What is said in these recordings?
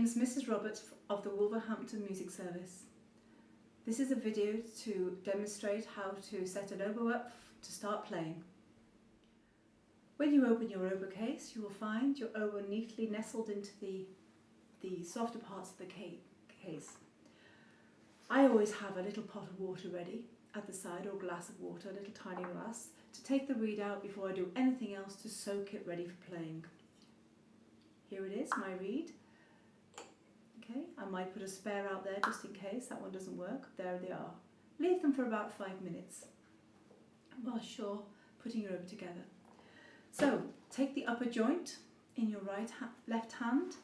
name's Mrs. Roberts of the Wolverhampton Music Service. This is a video to demonstrate how to set an oboe up to start playing. When you open your oboe case, you will find your oboe neatly nestled into the softer parts of the case. I always have a little pot of water ready at the side, or glass of water, a little tiny glass, to take the reed out before I do anything else to soak it ready for playing. Here it is, my reed. Okay, I might put a spare out there just in case that one doesn't work. There they are. Leave them for about 5 minutes whilst you're putting your oboe together. So take the upper joint in your left hand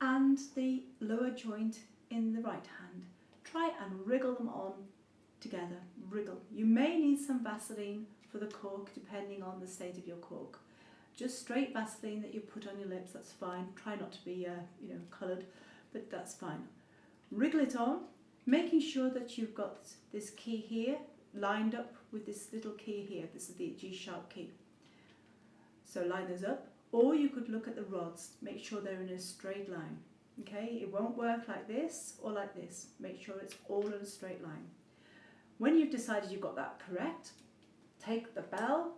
and the lower joint in the right hand. Try and wriggle them on together. Wriggle. You may need some Vaseline for the cork depending on the state of your cork. Just straight Vaseline that you put on your lips, that's fine. Try not to be coloured, but that's fine. Wriggle it on, making sure that you've got this key here lined up with this little key here. This is the G sharp key. So line those up, or you could look at the rods, make sure they're in a straight line. Okay, it won't work like this or like this. Make sure it's all in a straight line. When you've decided you've got that correct, take the bell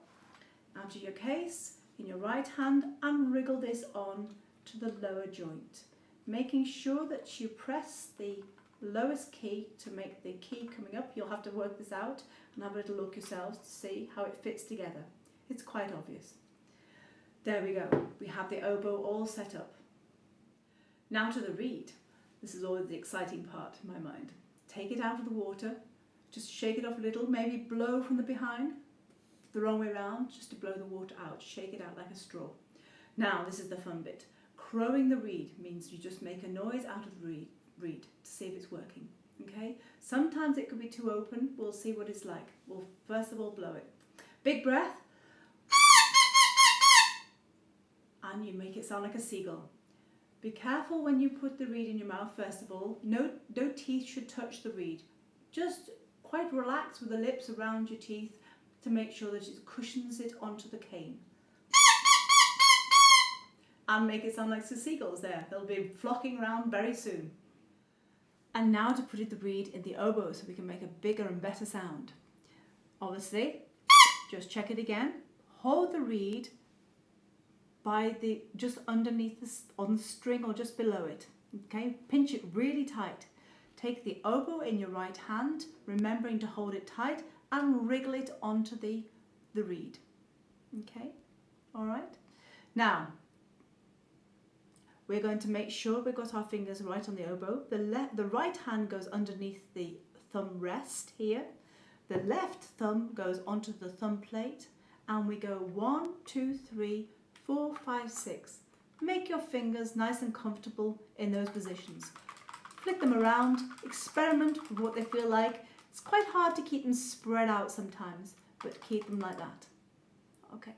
out of your case in your right hand and wriggle this on to the lower joint, making sure that you press the lowest key to make the key coming up. You'll have to work this out and have a little look yourselves to see how it fits together. It's quite obvious. There we go. We have the oboe all set up. Now to the reed. This is always the exciting part in my mind. Take it out of the water, just shake it off a little, maybe blow from the behind, the wrong way around, just to blow the water out. Shake it out like a straw. Now this is the fun bit. Crowing the reed means you just make a noise out of the reed to see if it's working. Okay? Sometimes it could be too open. We'll see what it's like. We'll first of all blow it. Big breath. And you make it sound like a seagull. Be careful when you put the reed in your mouth first of all. No teeth should touch the reed. Just quite relax with the lips around your teeth to make sure that it cushions it onto the cane. And make it sound like the seagulls there. They'll be flocking around very soon. And now to put the reed in the oboe so we can make a bigger and better sound. Obviously, just check it again. Hold the reed by just underneath on the string or just below it. Okay, pinch it really tight. Take the oboe in your right hand, remembering to hold it tight, and wriggle it onto the reed. Okay, all right. Now we're going to make sure we've got our fingers right on the oboe. The right hand goes underneath the thumb rest here. The left thumb goes onto the thumb plate, and we go 1, 2, 3, 4, 5, 6. Make your fingers nice and comfortable in those positions. Flick them around, experiment with what they feel like. It's quite hard to keep them spread out sometimes, but keep them like that. Okay.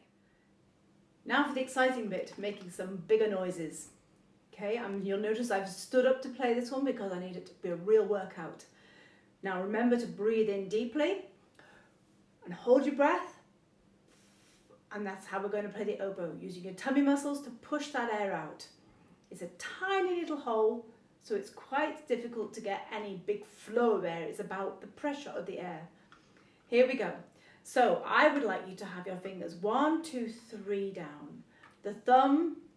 Now for the exciting bit, making some bigger noises. Okay, you'll notice I've stood up to play this one because I need it to be a real workout. Now remember to breathe in deeply and hold your breath. And that's how we're going to play the oboe, using your tummy muscles to push that air out. It's a tiny little hole, so it's quite difficult to get any big flow of air. It's about the pressure of the air. Here we go. So I would like you to have your fingers 1, 2, 3 down.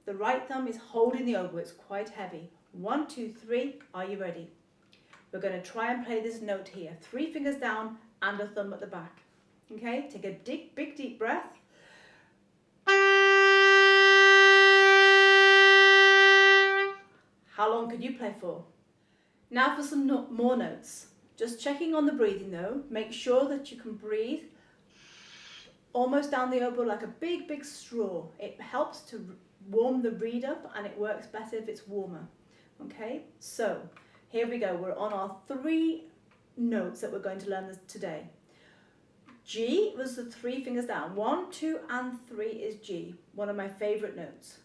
The right thumb is holding the oboe. It's quite heavy. 1, 2, 3. Are you ready? We're going to try and play this note here. 3 fingers down and a thumb at the back. Okay, take a big deep breath. How long could you play for? Now for some more notes. Just checking on the breathing though. Make sure that you can breathe almost down the oboe like a big straw. It helps to warm the reed up, and it works better if it's warmer. Okay, so here we go. We're on our 3 notes that we're going to learn today. G was the 3 fingers down. 1, 2, and 3 is G, one of my favourite notes.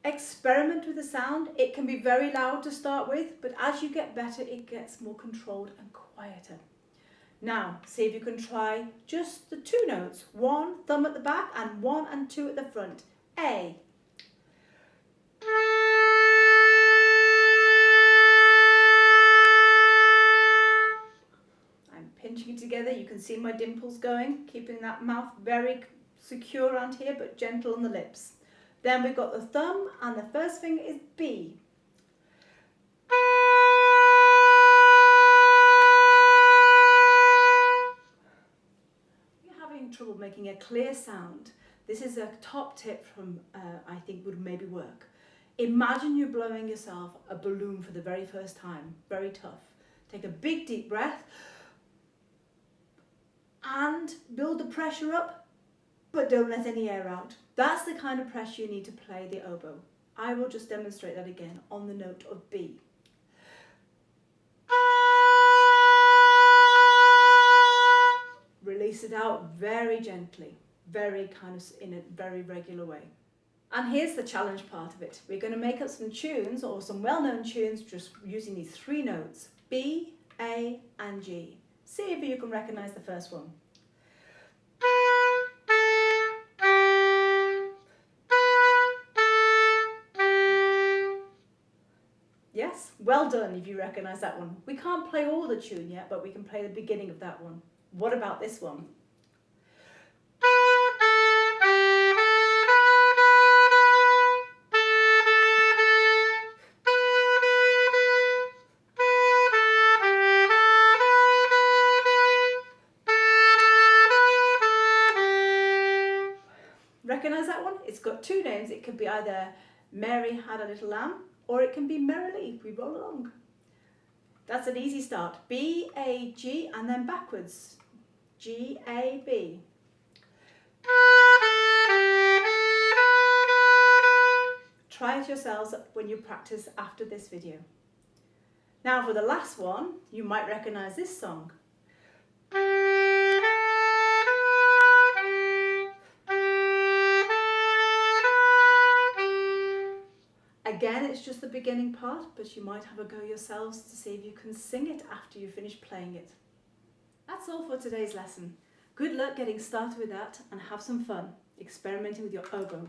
Experiment with the sound. It can be very loud to start with, but as you get better, it gets more controlled and quieter. Now, see if you can try just the two notes. One thumb at the back and one and two at the front. A. I'm pinching it together. You can see my dimples going, keeping that mouth very secure around here, but gentle on the lips. Then we've got the thumb and the first finger is B. Trouble making a clear sound. This is a top tip from I think would maybe work. Imagine you're blowing yourself a balloon for the very first time. Very tough. Take a big deep breath and build the pressure up, but don't let any air out. That's the kind of pressure you need to play the oboe. I will just demonstrate that again on the note of B. Release it out very gently, very kind of in a very regular way. And here's the challenge part of it. We're going to make up some tunes or some well-known tunes just using these three notes, B, A and G. See if you can recognize the first one. Yes, well done if you recognize that one. We can't play all the tune yet, but we can play the beginning of that one. What about this one? Recognize that one? It's got two names. It could be either Mary Had a Little Lamb or it can be Merrily We Roll Along. That's an easy start. B, A, G, and then backwards. G, A, B. Try it yourselves when you practice after this video. Now for the last one, you might recognize this song. Again, it's just the beginning part, but you might have a go yourselves to see if you can sing it after you finish playing it. That's all for today's lesson. Good luck getting started with that and have some fun experimenting with your oboe.